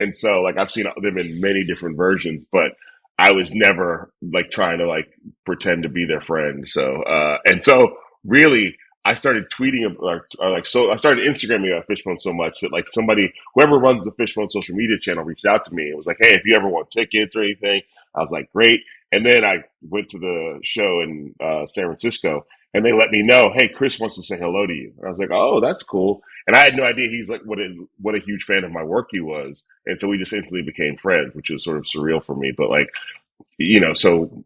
And so like I've seen them in many different versions, but I was never like trying to like pretend to be their friend. So and so really I started tweeting like so I started Instagramming about Fishbone so much that like somebody whoever runs the Fishbone social media channel reached out to me. It was like, hey, if you ever want tickets or anything, I was like, great. And then I went to the show in San Francisco, and they let me know, hey, Chris wants to say hello to you. And I was like, oh, that's cool. And I had no idea he's like what a huge fan of my work he was. And so we just instantly became friends, which was sort of surreal for me. But like, so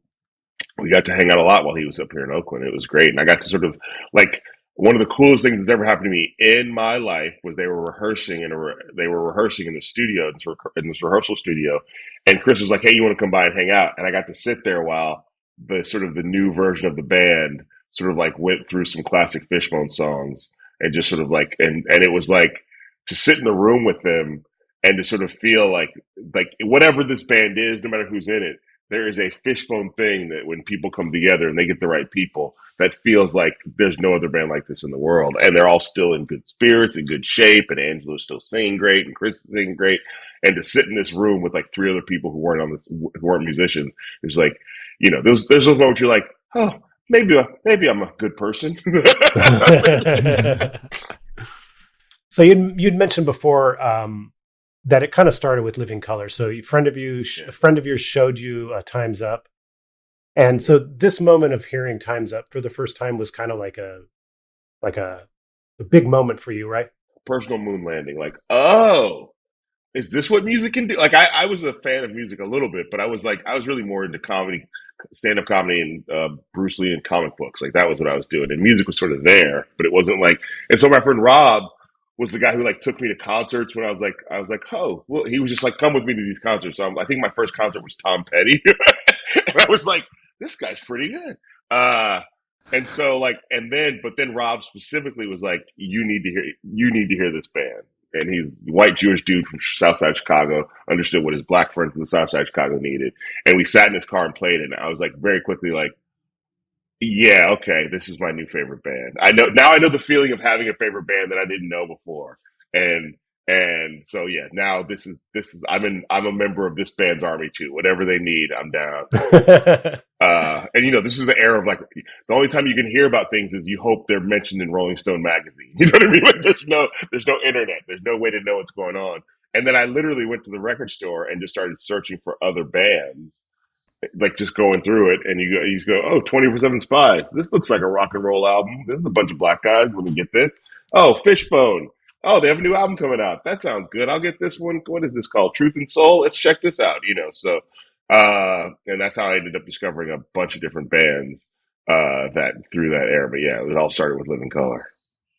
we got to hang out a lot while he was up here in Oakland. It was great. And I got to sort of like one of the coolest things that's ever happened to me in my life was they were rehearsing in the studio, in this rehearsal studio. And Chris was like, hey, you want to come by and hang out? And I got to sit there while the new version of the band sort of like went through some classic Fishbone songs and just sort of like, and it was like to sit in the room with them and to sort of feel like whatever this band is, no matter who's in it, there is a Fishbone thing that when people come together and they get the right people, that feels like there's no other band like this in the world. And they're all still in good spirits, in good shape, and Angelo's still singing great, and Chris is singing great. And to sit in this room with like three other people who weren't musicians, it's like, there's those moments you're like, oh, maybe I'm a good person. So you'd mentioned before that it kind of started with Living Color. So a friend of yours showed you Time's Up, and so this moment of hearing Time's Up for the first time was kind of like a big moment for you, right? Personal moon landing. Like, oh, is this what music can do? Like, I was a fan of music a little bit, but I was really more into comedy, stand up comedy, and Bruce Lee and comic books. Like, that was what I was doing. And music was sort of there, but it wasn't like, and so my friend Rob was the guy who like took me to concerts when I was like, oh, well, he was just like, come with me to these concerts. So I think my first concert was Tom Petty. And I was like, this guy's pretty good. And so like, but then Rob specifically was like, you need to hear this band. And he's a white Jewish dude from Southside Chicago, understood what his black friend from the Southside Chicago needed. And we sat in his car and played it. And I was like, very quickly, like, yeah, okay, this is my new favorite band. I know the feeling of having a favorite band that I didn't know before. And, so yeah, now I'm a member of this band's army too. Whatever they need, I'm down. And this is the era of like the only time you can hear about things is you hope they're mentioned in Rolling Stone magazine. You know what I mean? Like there's no internet. There's no way to know what's going on. And then I literally went to the record store and just started searching for other bands, like just going through it. And you just go, oh, 24/7 Spies. This looks like a rock and roll album. This is a bunch of black guys. Let me get this. Oh, Fishbone. Oh, they have a new album coming out. That sounds good. I'll get this one. What is this called? Truth and Soul. Let's check this out. So and that's how I ended up discovering a bunch of different bands that through that era. But yeah, it all started with Living Color.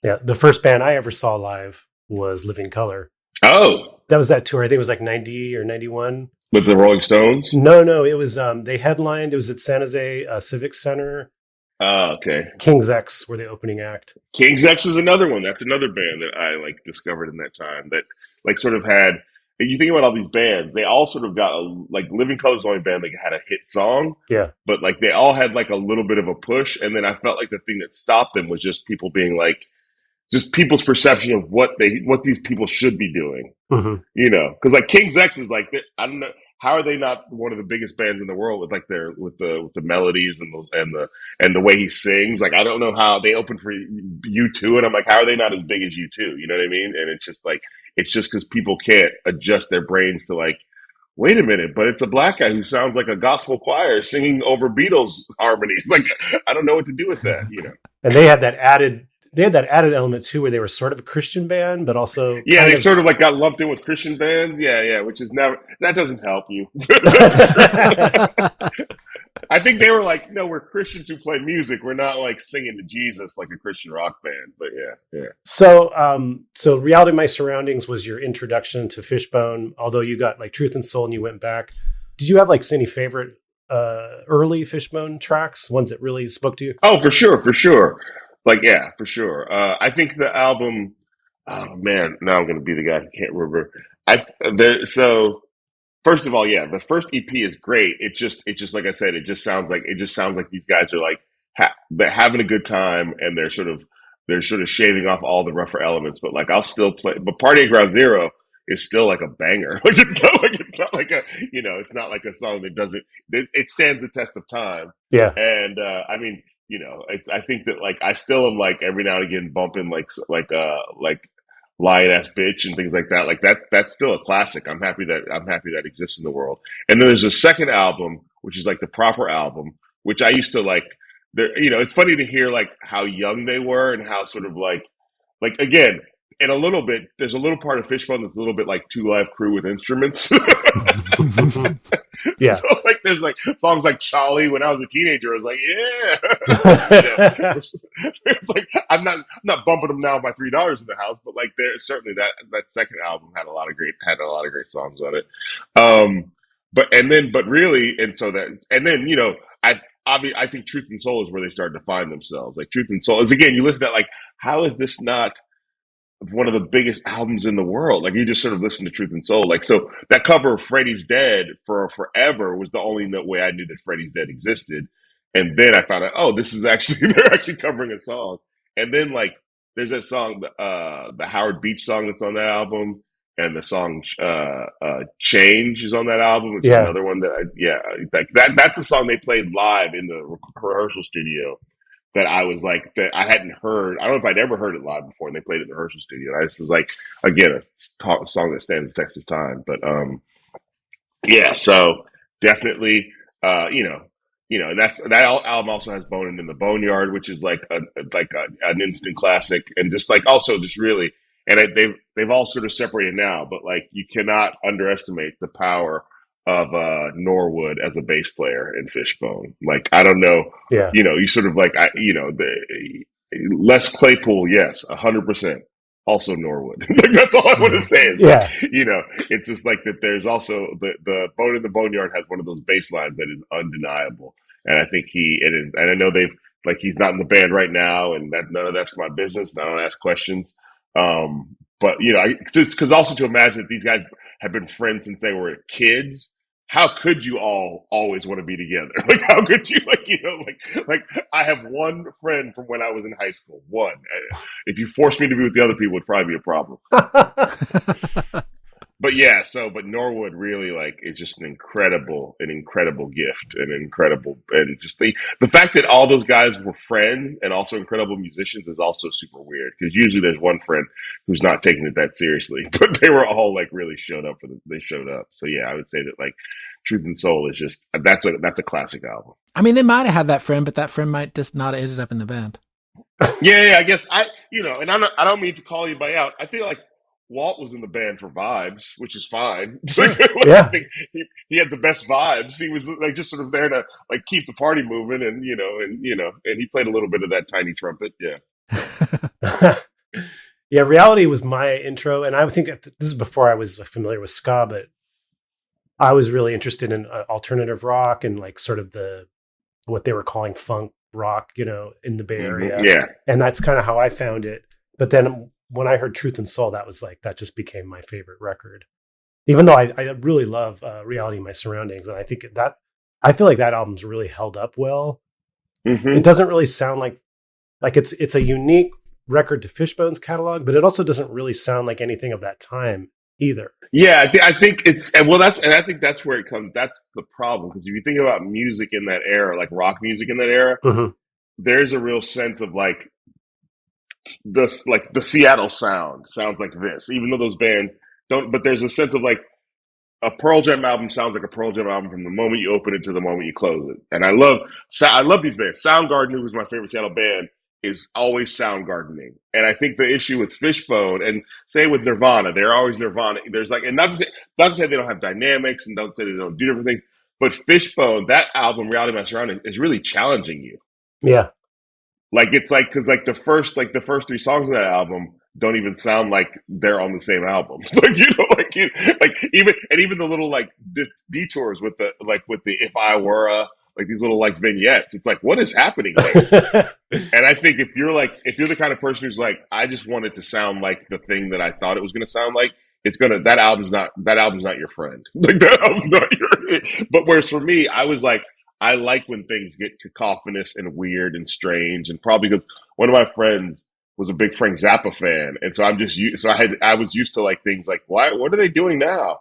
Yeah, the first band I ever saw live was Living Color. Oh, that was that tour. I think it was like 90 or 91 with the Rolling Stones. No, it was they headlined. It was at San Jose Civic Center. Oh, okay. King's X were the opening act. King's X is another one. That's another band that I like discovered in that time that like sort of had. You think about all these bands, they all sort of got like Living Color's the only band that had a hit song. Yeah. But like they all had like a little bit of a push. And then I felt like the thing that stopped them was just people being like, just people's perception of what these people should be doing. Mm-hmm. Cause like King's X is like, I don't know. How are they not one of the biggest bands in the world with like with the melodies and the way he sings? Like, I don't know how they opened for U2 and I'm like, how are they not as big as U2? You know what I mean? And it's just like, it's just because people can't adjust their brains to like, wait a minute, but it's a black guy who sounds like a gospel choir singing over Beatles harmonies. Like, I don't know what to do with that, And they had that added element too, where they were sort of a Christian band, but also they sort of like got lumped in with Christian bands. Yeah, which is that doesn't help you. I think they were like, no, we're Christians who play music. We're not like singing to Jesus like a Christian rock band. But yeah. So Reality of My Surroundings was your introduction to Fishbone, although you got like Truth and Soul and you went back. Did you have like any favorite early Fishbone tracks, ones that really spoke to you? Oh, for sure. Like, yeah, for sure. I think the album, oh man, now I'm going to be the guy who can't remember. So first of all, yeah, the first EP is great. It just, like I said, it just sounds like these guys are like, they're having a good time and they're sort of shaving off all the rougher elements, but like I'll still play, but Party at Ground Zero is still like a banger. Like it's not like a it's not like a song that doesn't it stands the test of time. Yeah. And I mean, it's I think that like I still am like every now and again bumping like lion ass bitch and things like that. Like that's still a classic. I'm happy that exists in the world. And then there's a second album, which is like the proper album, which I used to like. There, it's funny to hear like how young they were and how sort of like again, in a little bit, there's a little part of Fishbone that's a little bit like Two Live Crew with instruments. Yeah. So like there's like songs like Charlie when I was a teenager, I was like, yeah. Like I'm not bumping them now with my $3 in the house, but like there certainly that second album had a lot of great songs on it. But really, and so that and then I think Truth and Soul is where they started to find themselves. Like Truth and Soul is again, you listen to that like, how is this not one of the biggest albums in the world? Like you just sort of listen to Truth and Soul. Like so that cover of Freddie's Dead for forever was the only way I knew that Freddie's Dead existed. And then I found out, oh, this is actually they're actually covering a song. And then like there's that song, the Howard Beach song that's on that album, and the song Change is on that album, which is Yeah. another one like that's a song they played live in the rehearsal studio that I was like that I hadn't heard. I don't know if I'd ever heard it live before, and they played it in the rehearsal studio. And I just was like, again, a song that stands the test of time. But yeah, so definitely, and that album also has "Bonin' in the Boneyard," which is like an instant classic, and just like also just really, and they've all sort of separated now, but like you cannot underestimate the power of Norwood as a bass player in Fishbone. Like I don't know, Yeah. you sort of like the Les Claypool, yes, 100%. Also Norwood. Like that's all I want to say is like, Yeah. it's just like that there's also the Bone in the Boneyard has one of those bass lines that is undeniable. And I think and I know he's not in the band right now, and that none of that's my business, and I don't ask questions. But just because also to imagine that these guys have been friends since they were kids, how could you all always want to be together? Like, how could you, like I have one friend from when I was in high school. One. If you forced me to be with the other people, it'd probably be a problem. But yeah, but Norwood really like is just an incredible gift, and just the fact that all those guys were friends and also incredible musicians is also super weird because usually there's one friend who's not taking it that seriously, but they were all like really showed up they showed up. So yeah, I would say that like Truth and Soul is just that's a classic album. I mean, they might have had that friend, but that friend might just not have ended up in the band. Yeah, I guess and I don't mean to call anybody out. I feel like Walt was in the band for vibes, which is fine. Yeah. I think he had the best vibes. He was like just sort of there to like keep the party moving, and and he played a little bit of that tiny trumpet. Yeah. Yeah. Reality was my intro, and I think this is before I was familiar with ska, but I was really interested in alternative rock and like sort of what they were calling funk rock, in the Bay Area. Mm-hmm. Yeah. And that's kind of how I found it. But then when I heard Truth and Soul, that just became my favorite record. Even though I really love Reality of My Surroundings. And I feel like that album's really held up well. Mm-hmm. It doesn't really sound like it's a unique record to Fishbone's catalog, but it also doesn't really sound like anything of that time either. Yeah, I think I think that's where it comes. That's the problem, because if you think about music in that era, like rock music in that era, Mm-hmm. there's a real sense of like the Seattle sounds like this, even though those bands don't. But there's a sense of like a Pearl Jam album sounds like a Pearl Jam album from the moment you open it to the moment you close it. And I love these bands. Soundgarden, who was my favorite Seattle band, is always Soundgardening. And I think the issue with Fishbone, and say with Nirvana, they're always Nirvana. There's like, and not to say they don't have dynamics, and don't say they don't do different things, but Fishbone, that album, Reality of My Surroundings, is really challenging you. Yeah. Like it's like, because like the first three songs of that album don't even sound like they're on the same album. Even the little like detours with the If I Were a, like these little like vignettes. It's like, what is happening there? And I think if you're the kind of person who's like, I just want it to sound like the thing that I thought it was going to sound like, that album's not your friend. Like that album's not your. But whereas for me, I was like, I like when things get cacophonous and weird and strange, and probably because one of my friends was a big Frank Zappa fan, and so I'm just so I was used to like things like what are they doing now?